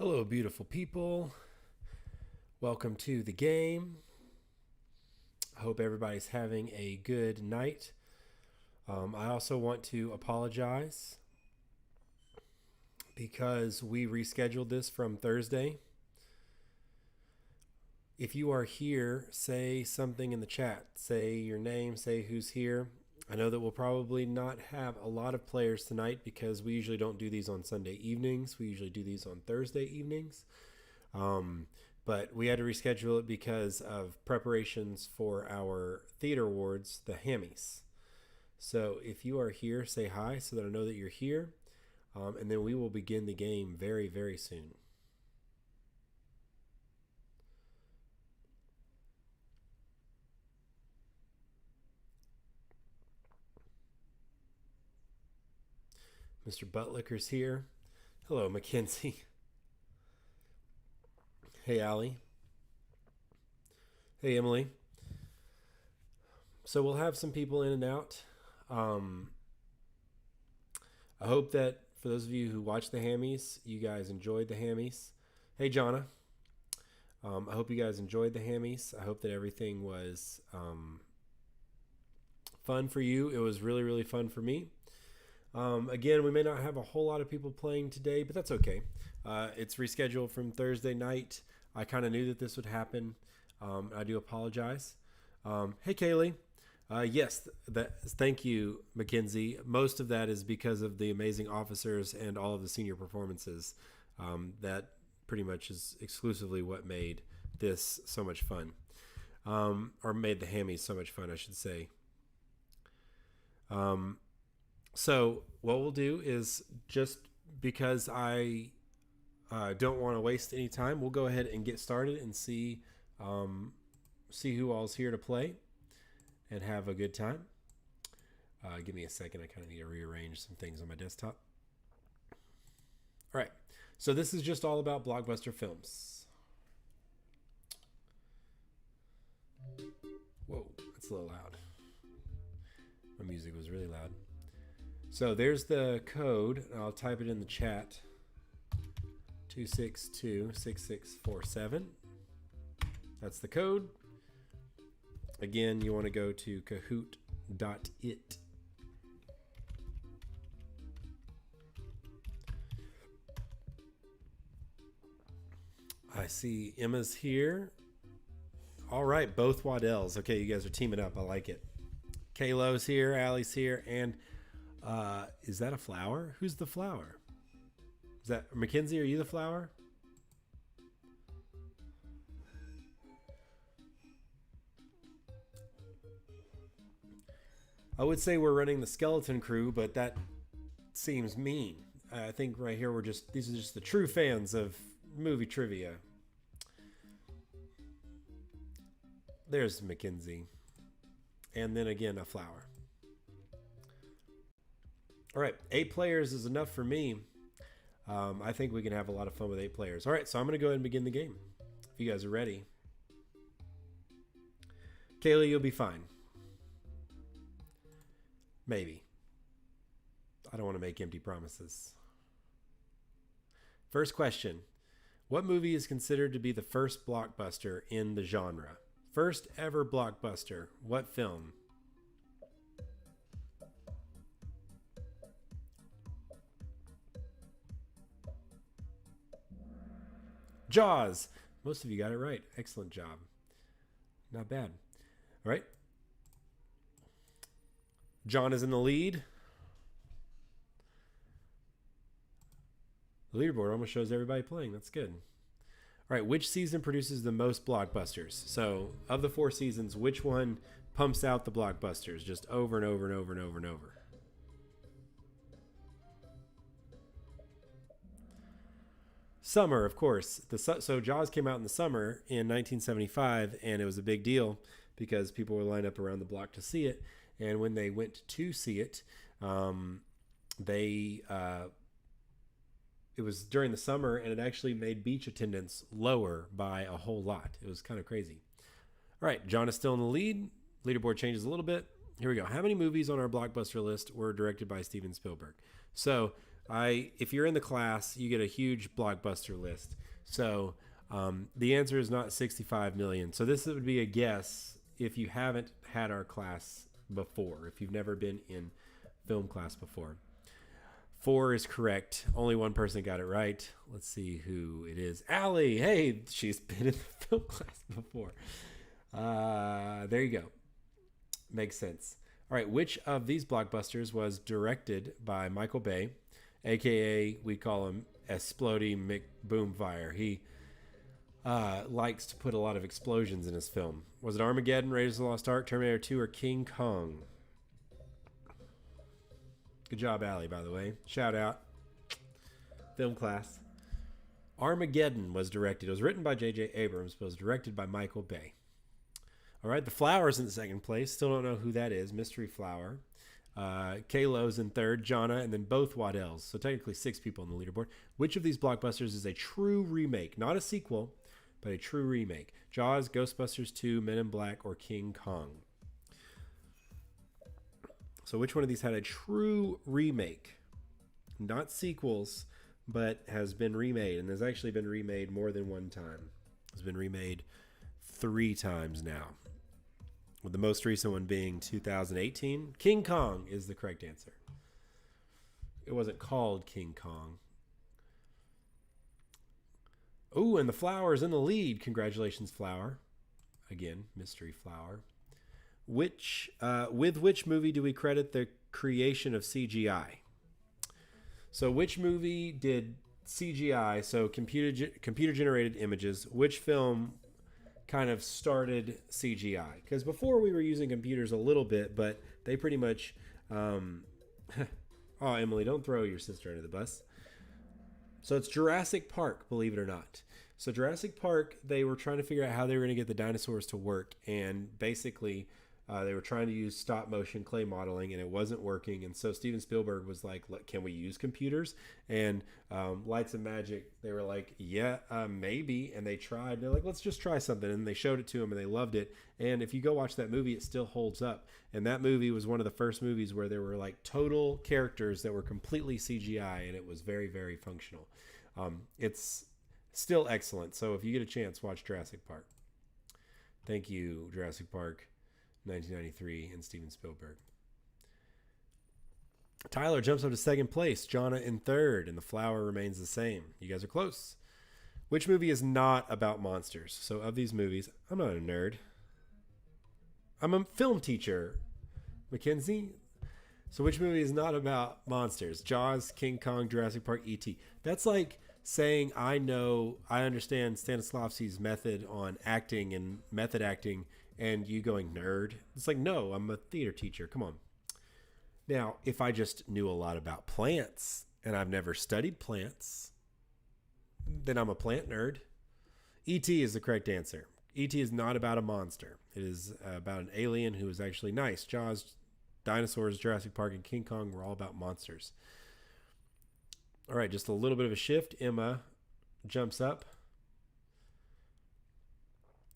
Hello, beautiful people. Welcome to the game. I hope everybody's having a good night. I also want to apologize because we rescheduled this from Thursday. If you are here, say something in the chat. Say your name, say who's here. I know that we'll probably not have a lot of players tonight because we usually don't do these on Sunday evenings. We usually do these on Thursday evenings. But we had to reschedule it because of preparations for our theater awards, the Hammies. So if you are here, say hi so that I know that you're here. And then we will begin the game very, very soon. Mr. Buttlicker's here. Hello, Mackenzie. Hey, Allie. Hey, Emily. So we'll have some people in and out. I hope that for those of you who watched the Hammies, you guys enjoyed the Hammies. Hey, Jonna. I hope you guys enjoyed the Hammies. I hope that everything was fun for you. It was really, really fun for me. Again, we may not have a whole lot of people playing today, but that's okay. It's rescheduled from Thursday night. I kind of knew that this would happen. I do apologize. Hey, Kaylee. Yes, thank you, Mackenzie. Most of that is because of the amazing officers and all of the senior performances. That pretty much is exclusively what made this so much fun. Or made the Hammies so much fun, I should say. So what we'll do is, just because I don't want to waste any time, we'll go ahead and get started and see who all's here to play and have a good time. Give me a second. I kind of need to rearrange some things on my desktop. All right. So this is just all about Blockbuster films. Whoa, that's a little loud. My music was really loud. So there's the code. I'll type it in the chat. 262-6647. That's the code. Again, you want to go to kahoot.it. I see Emma's here. All right, both Waddells. Okay, you guys are teaming up. I like it. Kaylo's here, Allie's here, and is that a flower? Who's the flower? Is that Mackenzie? Are you the flower? I would say we're running the skeleton crew, but that seems mean. I think right here these are just the true fans of movie trivia. There's Mackenzie. And then again, a flower. All right, 8 players is enough for me. I think we can have a lot of fun with 8 players. All right, so I'm going to go ahead and begin the game. If you guys are ready. Kaylee, you'll be fine. Maybe. I don't want to make empty promises. First question. What movie is considered to be the first blockbuster in the genre? First ever blockbuster. What film? Jaws. Most of you got it right. Excellent job. Not bad. All right. John is in the lead. The leaderboard almost shows everybody playing. That's good. All right. Which season produces the most blockbusters? So, of the 4 seasons, which one pumps out the blockbusters just over and over and over and over and over? Summer, of course. So Jaws came out in the summer in 1975, and it was a big deal because people were lined up around the block to see it. And when they went to see it, it was during the summer, and it actually made beach attendance lower by a whole lot. It was kind of crazy. All right, John is still in the lead. Leaderboard changes a little bit. Here we go. How many movies on our blockbuster list were directed by Steven Spielberg? So If you're in the class, you get a huge Blockbuster list. So the answer is not 65 million. So this would be a guess if you haven't had our class before, if you've never been in film class before. 4 is correct. Only one person got it right. Let's see who it is. Allie. Hey, she's been in the film class before. There you go. Makes sense. All right. Which of these blockbusters was directed by Michael Bay, a.k.a. we call him Explody McBoomfire? He likes to put a lot of explosions in his film. Was it Armageddon, Raiders of the Lost Ark, Terminator 2, or King Kong? Good job, Allie, by the way. Shout out. Film class. Armageddon was directed. It was written by J.J. Abrams, but was directed by Michael Bay. All right, The Flower's in second place. Still don't know who that is. Mystery Flower. Kalo's in third. Jonna, and then both Waddell's. So technically 6 people on the leaderboard. Which of these blockbusters is a true remake? Not a sequel, but a true remake. Jaws, Ghostbusters 2, Men in Black, or King Kong? So which one of these had a true remake? Not sequels, but has been remade, and has actually been remade more than one time. It's been remade 3 times now, with the most recent one being 2018. King Kong is the correct answer. It wasn't called King Kong. Oh, and The Flower's in the lead. Congratulations, Flower. Again, Mystery Flower. With which movie do we credit the creation of CGI? So which movie did CGI, so computer generated images, which film kind of started CGI? Because before we were using computers a little bit, but they pretty much oh, Emily, don't throw your sister under the bus. So it's Jurassic Park, believe it or not. So Jurassic Park, they were trying to figure out how they were going to get the dinosaurs to work, and basically they were trying to use stop motion clay modeling, and it wasn't working. And so Steven Spielberg was like, can we use computers? And Lights and Magic, they were like, yeah, maybe. And they tried. They're like, let's just try something. And they showed it to them, and they loved it. And if you go watch that movie, it still holds up. And that movie was one of the first movies where there were like total characters that were completely CGI, and it was very, very functional. It's still excellent. So if you get a chance, watch Jurassic Park. Thank you, Jurassic Park 1993 and Steven Spielberg. Tyler jumps up to second place. Jonna in third, and The Flower remains the same. You guys are close. Which movie is not about monsters? So of these movies, I'm not a nerd. I'm a film teacher, Mackenzie. So which movie is not about monsters? Jaws, King Kong, Jurassic Park, E.T. That's like saying I understand Stanislavski's method on acting and method acting, and you going nerd. It's like, no, I'm a theater teacher. Come on. Now, if I just knew a lot about plants and I've never studied plants, then I'm a plant nerd. E.T. is the correct answer. E.T. is not about a monster. It is about an alien who is actually nice. Jaws, dinosaurs, Jurassic Park, and King Kong were all about monsters. All right, just a little bit of a shift. Emma jumps up.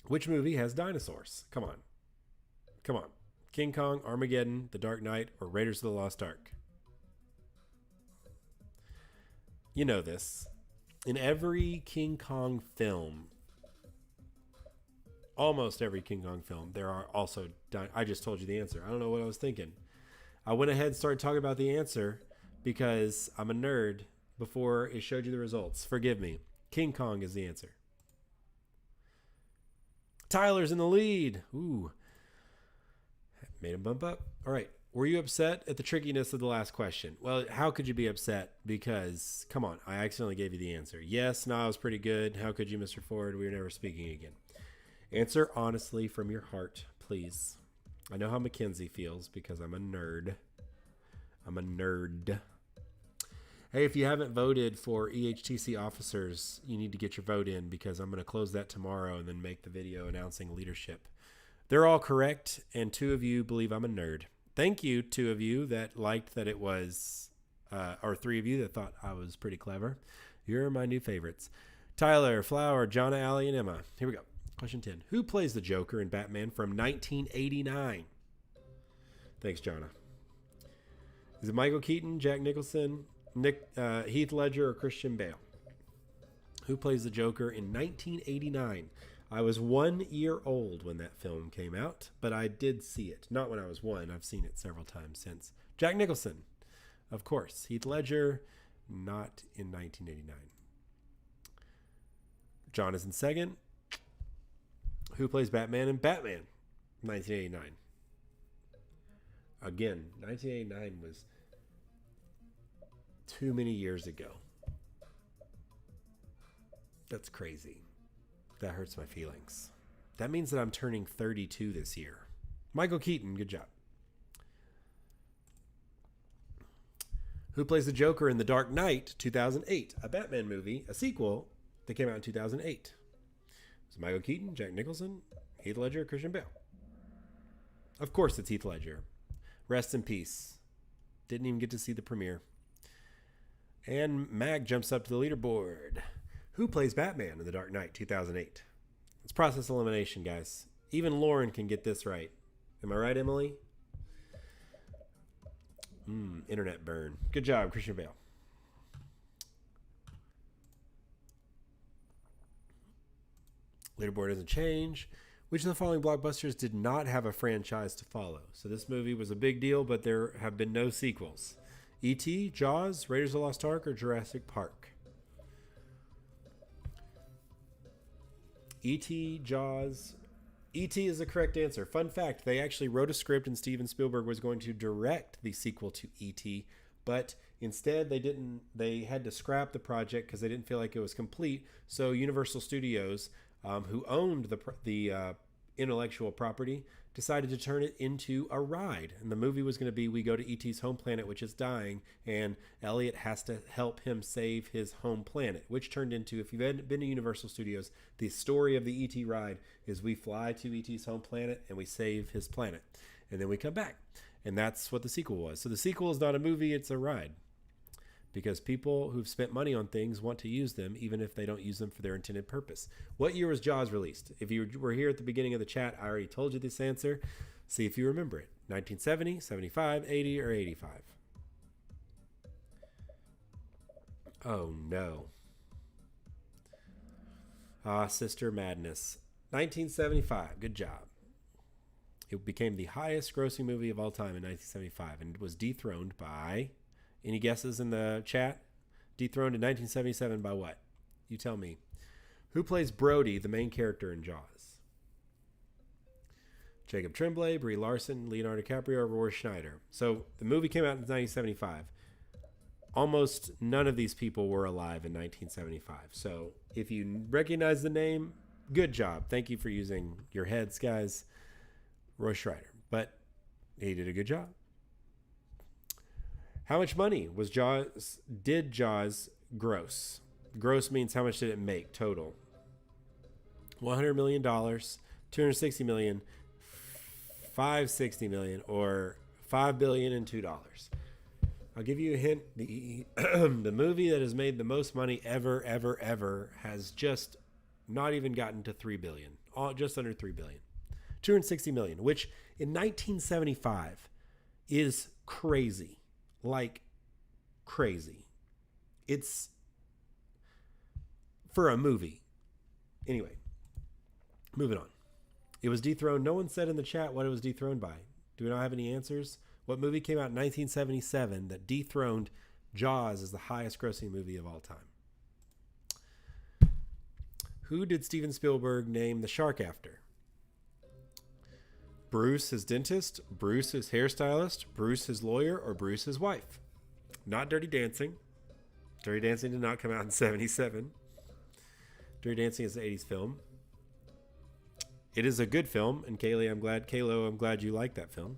Which movie has dinosaurs? Come on. Come on. King Kong, Armageddon, The Dark Knight, or Raiders of the Lost Ark? You know this. In every King Kong film, almost every King Kong film, there are also... I just told you the answer. I don't know what I was thinking. I went ahead and started talking about the answer because I'm a nerd before it showed you the results. Forgive me. King Kong is the answer. Tyler's in the lead. Ooh. Made him bump up. All right. Were you upset at the trickiness of the last question? Well, how could you be upset? Because, come on, I accidentally gave you the answer. Yes, no, I was pretty good. How could you, Mr. Ford? We were never speaking again. Answer honestly from your heart, please. I know how Mackenzie feels because I'm a nerd. I'm a nerd. Hey, if you haven't voted for EHTC officers, you need to get your vote in because I'm going to close that tomorrow and then make the video announcing leadership. They're all correct, and 2 of you believe I'm a nerd. Thank you, 2 of you that liked that it was, or 3 of you that thought I was pretty clever. You're my new favorites. Tyler, Flower, Jonna, Allie, and Emma. Here we go. Question 10. Who plays the Joker in Batman from 1989? Thanks, Jonna. Is it Michael Keaton, Jack Nicholson, Heath Ledger or Christian Bale? Who plays the Joker in 1989? I was 1 year old when that film came out, but I did see it. Not when I was one. I've seen it several times since. Jack Nicholson, of course. Heath Ledger, not in 1989. Jonathan Segin. Who plays Batman in Batman? 1989. Again, 1989 was too many years ago. That's crazy. That hurts my feelings. That means that I'm turning 32 this year. Michael Keaton, good job. Who plays the Joker in The Dark Knight 2008? A Batman movie, a sequel that came out in 2008. It's Michael Keaton, Jack Nicholson, Heath Ledger, Christian Bale. Of course it's Heath Ledger. Rest in peace. Didn't even get to see the premiere. And Mag jumps up to the leaderboard. Who plays Batman in The Dark Knight 2008? It's process elimination, guys. Even Lauren can get this right. Am I right, Emily? Internet burn. Good job, Christian Bale. Leaderboard doesn't change. Which of the following blockbusters did not have a franchise to follow? So this movie was a big deal, but there have been no sequels. E.T., Jaws, Raiders of the Lost Ark, or Jurassic Park? E.T., Jaws. E.T. is the correct answer. Fun fact, they actually wrote a script and Steven Spielberg was going to direct the sequel to E.T., but instead they had to scrap the project because they didn't feel like it was complete. So Universal Studios, who owned the intellectual property, decided to turn it into a ride. And the movie was going to be, we go to E.T.'s home planet, which is dying, and Elliot has to help him save his home planet, which turned into, if you've been to Universal Studios, the story of the E.T. ride is we fly to E.T.'s home planet and we save his planet. And then we come back. And that's what the sequel was. So the sequel is not a movie, it's a ride. Because people who've spent money on things want to use them, even if they don't use them for their intended purpose. What year was Jaws released? If you were here at the beginning of the chat, I already told you this answer. See if you remember it. 1970, 75, 80, or 85? Oh, no. Sister Madness. 1975. Good job. It became the highest grossing movie of all time in 1975, and it was dethroned by... Any guesses in the chat? Dethroned in 1977 by what? You tell me. Who plays Brody, the main character in Jaws? Jacob Tremblay, Brie Larson, Leonardo DiCaprio, or Roy Schneider? So the movie came out in 1975. Almost none of these people were alive in 1975. So if you recognize the name, good job. Thank you for using your heads, guys. Roy Schreider. But he did a good job. How much money did Jaws gross? Gross means how much did it make total? $100 million, $260 million, $560 million, or $5 billion and $2. I'll give you a hint. The movie that has made the most money ever has just not even gotten to $3 billion. Just under $3 billion. $260 million, which in 1975 is crazy. Like crazy. It's for a movie. Anyway, moving on. It was dethroned. No one said in the chat what it was dethroned by. Do we not have any answers? What movie came out in 1977 that dethroned Jaws as the highest grossing movie of all time? Who did Steven Spielberg name the shark after? Bruce, his dentist, Bruce, his hairstylist, Bruce, his lawyer, or Bruce, his wife? Not Dirty Dancing. Dirty Dancing did not come out in 77. Dirty Dancing is an 80s film. It is a good film, and Kaylo, I'm glad you like that film.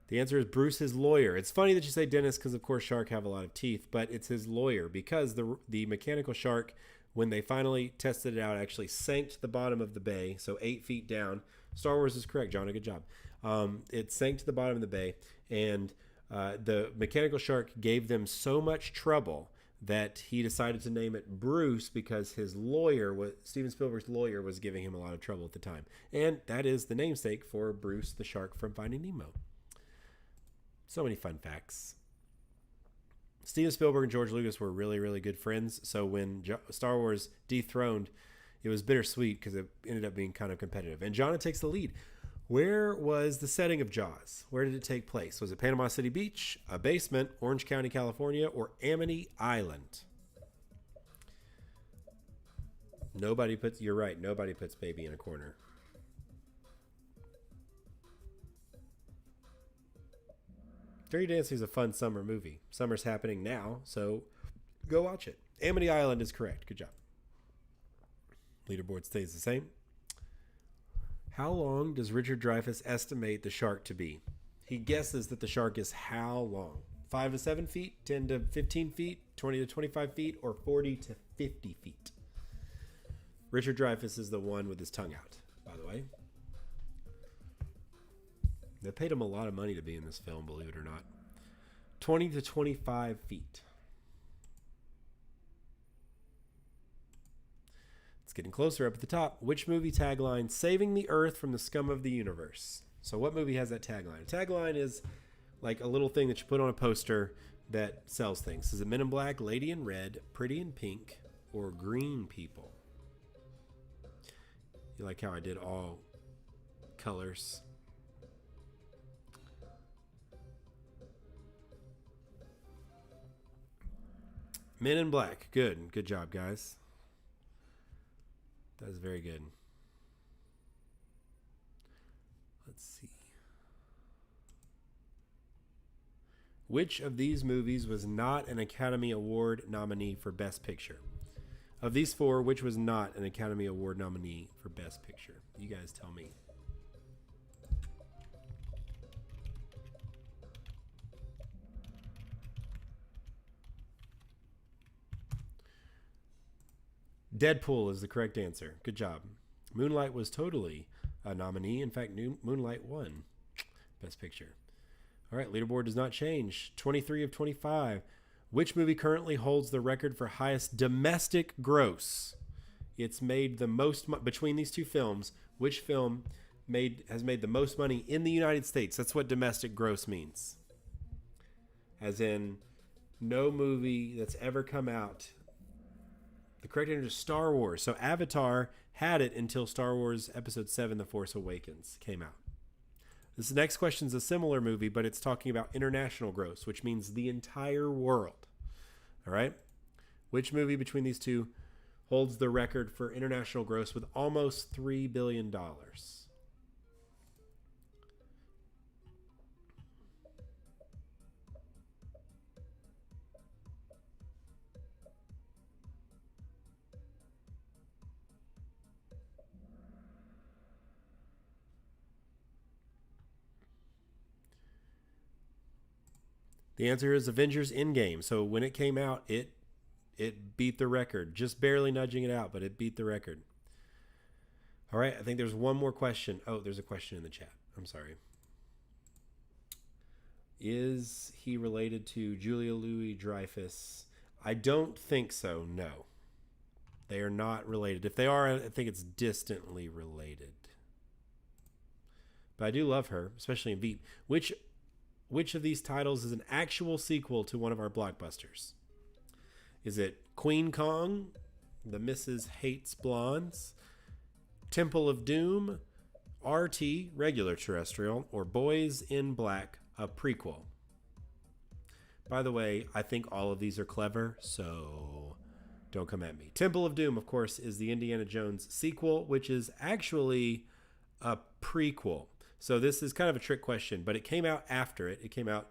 The answer is Bruce, his lawyer. It's funny that you say dentist because, of course, shark have a lot of teeth, but it's his lawyer because the mechanical shark, when they finally tested it out, actually sank to the bottom of the bay, so 8 feet down. Star Wars is correct, John. Good job. It sank to the bottom of the bay, and the mechanical shark gave them so much trouble that he decided to name it Bruce because his lawyer, Steven Spielberg's lawyer, was giving him a lot of trouble at the time. And that is the namesake for Bruce the shark from Finding Nemo. So many fun facts. Steven Spielberg and George Lucas were really, really good friends. So when Star Wars dethroned, it was bittersweet because it ended up being kind of competitive. And Jonna takes the lead. Where was the setting of Jaws? Where did it take place? Was it Panama City Beach, a basement, Orange County, California, or Amity Island? You're right, nobody puts baby in a corner. Dirty Dancing is a fun summer movie. Summer's happening now, so go watch it. Amity Island is correct. Good job. Leaderboard stays the same. How long does Richard Dreyfuss estimate the shark to be? He guesses that the shark is how long? 5 to 7 feet, 10 to 15 feet, 20 to 25 feet, or 40 to 50 feet? Richard Dreyfuss is the one with his tongue out, by the way. They paid him a lot of money to be in this film, believe it or not. 20 to 25 feet. It's getting closer up at the top. Which movie tagline? Saving the Earth from the scum of the universe. So what movie has that tagline? A tagline is like a little thing that you put on a poster that sells things. Is it Men in Black, Lady in Red, Pretty in Pink, or Green People? You like how I did all colors? Men in Black. Good. Good job, guys. That is very good. Let's see. Which of these movies was not an Academy Award nominee for Best Picture? Of these four, which was not an Academy Award nominee for Best Picture? You guys tell me. Deadpool is the correct answer. Good job. Moonlight was totally a nominee. In fact, Moonlight won Best Picture. All right, leaderboard does not change. 23 of 25. Which movie currently holds the record for highest domestic gross? It's made the most between these two films. Which film has made the most money in the United States? That's what domestic gross means. As in, no movie that's ever come out. The correct answer is Star Wars. So Avatar had it until Star Wars Episode 7, The Force Awakens came out. This next question is a similar movie, but it's talking about international gross, which means the entire world. All right? Which movie between these two holds the record for international gross with almost $3 billion? The answer is Avengers Endgame. So when it came out, it beat the record. Just barely nudging it out, but it beat the record. All right, I think there's one more question. Oh, there's a question in the chat. I'm sorry. Is he related to Julia Louis-Dreyfus? I don't think so, no. They are not related. If they are, I think it's distantly related. But I do love her, especially in Veep. Which of these titles is an actual sequel to one of our blockbusters? Is it Queen Kong, The Mrs. Hates Blondes, Temple of Doom, RT, Regular Terrestrial, or Boys in Black, a prequel? By the way, I think all of these are clever, so don't come at me. Temple of Doom, of course, is the Indiana Jones sequel, which is actually a prequel. So this is kind of a trick question, but it came out after it. It came out,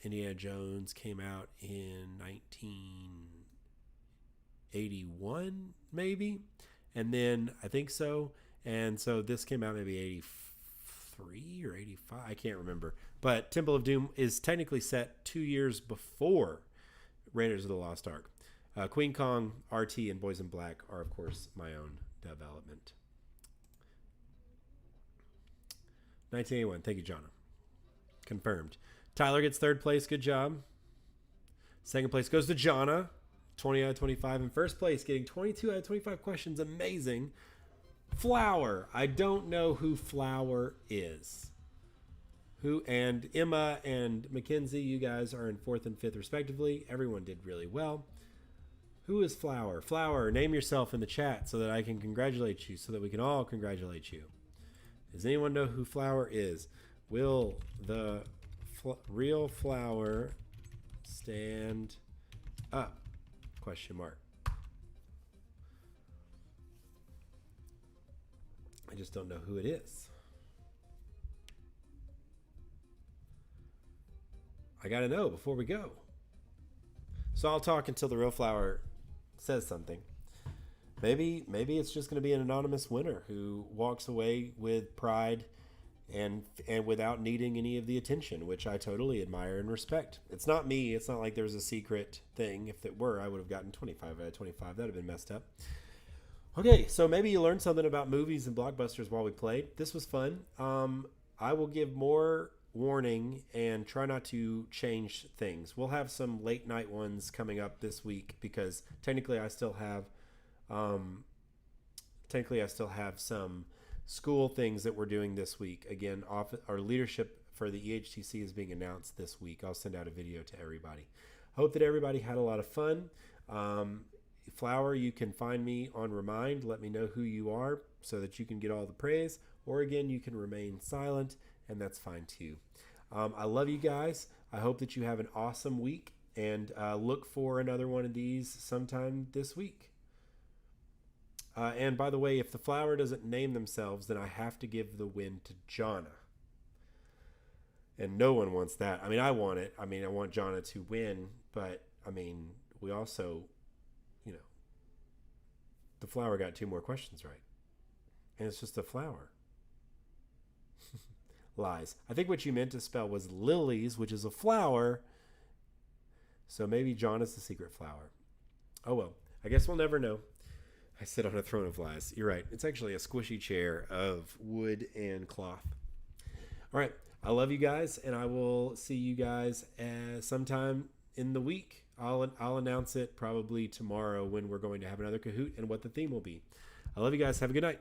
Indiana Jones came out in 1981, maybe? And then, I think so. And so this came out maybe 83 or 85. I can't remember. But Temple of Doom is technically set 2 years before Raiders of the Lost Ark. Queen Kong, RT, and Boys in Black are, of course, my own development. 1981. Thank you, Jonna. Confirmed. Tyler gets third place. Good job. Second place goes to Jonna. 20 out of 25. In first place, getting 22 out of 25 questions. Amazing. Flower. I don't know who Flower is. Who and Emma and Mackenzie, you guys are in 4th and 5th respectively. Everyone did really well. Who is Flower? Flower, name yourself in the chat so that I can congratulate you, so that we can all congratulate you. Does anyone know who Flower is? Will the real Flower stand up? Question mark. I just don't know who it is. I gotta know before we go. So I'll talk until the real Flower says something. Maybe it's just going to be an anonymous winner who walks away with pride and without needing any of the attention, which I totally admire and respect. It's not me. It's not like there's a secret thing. If it were, I would have gotten 25 out of 25. That'd have been messed up. Okay, so maybe you learned something about movies and blockbusters while we played. This was fun. I will give more warning and try not to change things. We'll have some late night ones coming up this week because technically I still have some school things that we're doing this week. Again, our leadership for the EHTC is being announced this week. I'll send out a video to everybody. Hope that everybody had a lot of fun. Flower, you can find me on Remind. Let me know who you are so that you can get all the praise. Or again, you can remain silent, and that's fine too. I love you guys. I hope that you have an awesome week, and look for another one of these sometime this week. And by the way, if the Flower doesn't name themselves, then I have to give the win to Jonna. And no one wants that. I mean, I want it. I mean, I want Jonna to win, but I mean, we also, the Flower got 2 more questions right. And it's just a flower. Lies. I think what you meant to spell was lilies, which is a flower. So maybe John is the secret flower. Oh well, I guess we'll never know. I sit on a throne of lies. You're right. It's actually a squishy chair of wood and cloth. All right. I love you guys, and I will see you guys sometime in the week. I'll announce it probably tomorrow when we're going to have another Kahoot and what the theme will be. I love you guys. Have a good night.